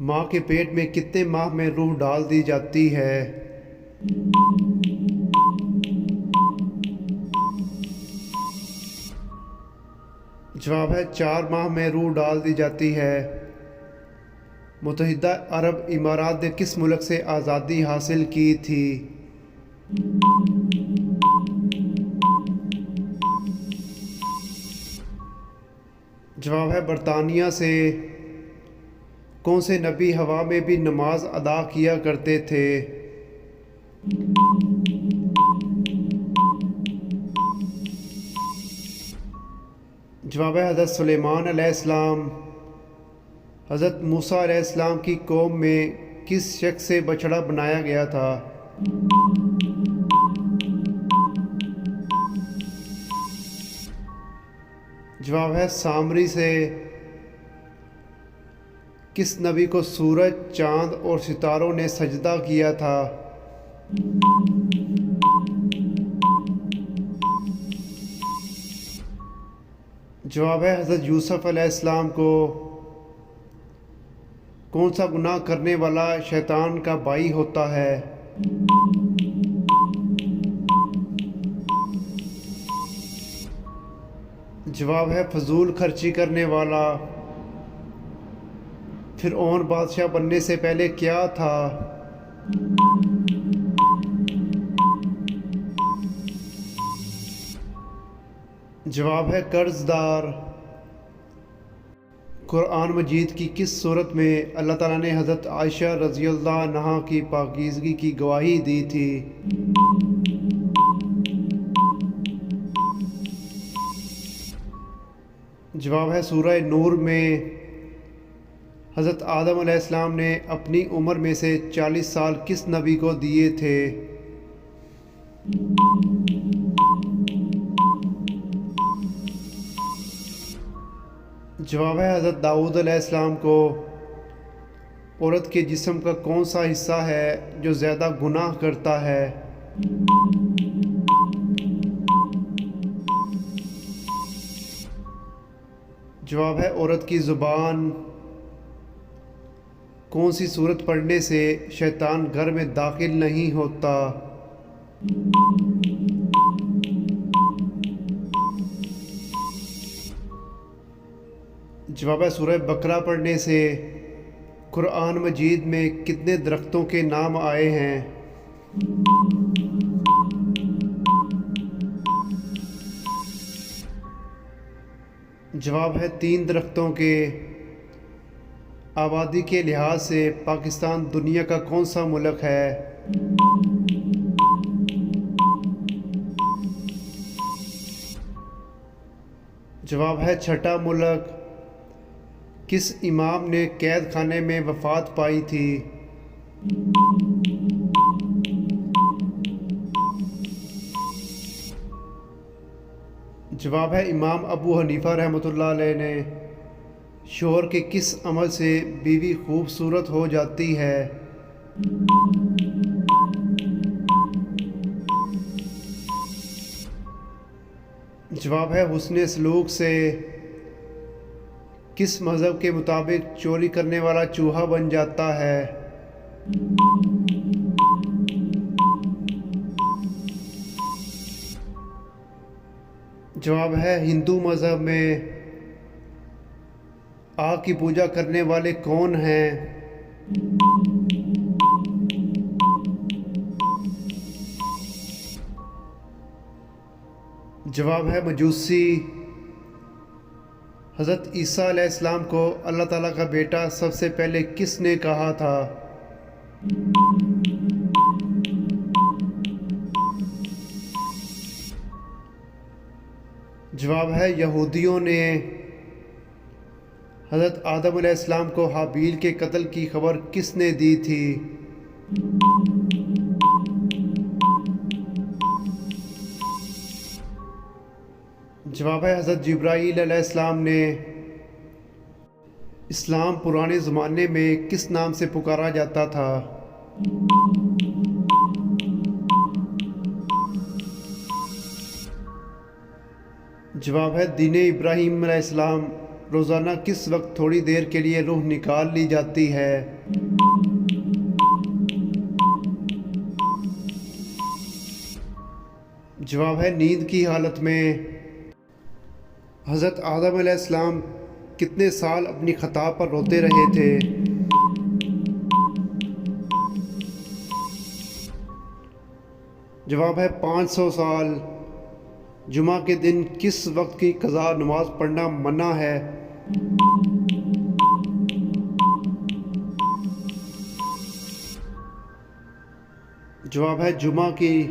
ماں کے پیٹ میں کتنے ماہ میں روح ڈال دی جاتی ہے؟ جواب ہے 4 ماہ میں روح ڈال دی جاتی ہے۔ متحدہ عرب امارات نے کس ملک سے آزادی حاصل کی تھی؟ جواب ہے برطانیہ سے۔ کون سے نبی ہوا میں بھی نماز ادا کیا کرتے تھے؟ جواب ہے حضرت سلیمان علیہ السلام۔ حضرت موسیٰ علیہ السلام کی قوم میں کس شخص سے بچڑا بنایا گیا تھا؟ جواب ہے سامری سے۔ کس نبی کو سورج، چاند اور ستاروں نے سجدہ کیا تھا؟ جواب ہے حضرت یوسف علیہ السلام کو۔ کون سا گناہ کرنے والا شیطان کا بھائی ہوتا ہے؟ جواب ہے فضول خرچی کرنے والا۔ فرعون بادشاہ بننے سے پہلے کیا تھا؟ جواب ہے قرض دار۔ قرآن مجید کی کس صورت میں اللہ تعالیٰ نے حضرت عائشہ رضی اللہ عنہا کی پاکیزگی کی گواہی دی تھی؟ جواب ہے سورہ نور میں۔ حضرت آدم علیہ السلام نے اپنی عمر میں سے 40 سال کس نبی کو دیے تھے؟ جواب ہے حضرت داؤد علیہ السلام کو۔ عورت کے جسم کا کون سا حصہ ہے جو زیادہ گناہ کرتا ہے؟ جواب ہے عورت کی زبان۔ کون سی سورت پڑھنے سے شیطان گھر میں داخل نہیں ہوتا؟ جواب ہے سورہ بقرہ پڑھنے سے۔ قرآن مجید میں کتنے درختوں کے نام آئے ہیں؟ جواب ہے 3 درختوں کے۔ آبادی کے لحاظ سے پاکستان دنیا کا کون سا ملک ہے؟ جواب ہے چھٹا ملک۔ کس امام نے قید خانے میں وفات پائی تھی؟ جواب ہے امام ابو حنیفہ رحمۃ اللہ علیہ نے۔ شوہر کے کس عمل سے بیوی خوبصورت ہو جاتی ہے؟ جواب ہے حسن سلوک سے۔ کس مذہب کے مطابق چوری کرنے والا چوہا بن جاتا ہے؟ جواب ہے ہندو مذہب میں۔ آگ کی پوجا کرنے والے کون ہیں؟ جواب ہے مجوسی۔ حضرت عیسیٰ علیہ السلام کو اللہ تعالیٰ کا بیٹا سب سے پہلے کس نے کہا تھا؟ جواب ہے یہودیوں نے۔ حضرت آدم علیہ السلام کو حابیل کے قتل کی خبر کس نے دی تھی؟ جواب ہے حضرت جبرائیل علیہ السلام نے۔ اسلام پرانے زمانے میں کس نام سے پکارا جاتا تھا؟ جواب ہے دین ابراہیم علیہ السلام۔ روزانہ کس وقت تھوڑی دیر کے لیے روح نکال لی جاتی ہے؟ جواب ہے نیند کی حالت میں۔ حضرت آدم علیہ السلام کتنے سال اپنی خطا پر روتے رہے تھے؟ جواب ہے 500 سال۔ جمعہ کے دن کس وقت کی قضا نماز پڑھنا منع ہے؟ جواب ہے جمعہ کی۔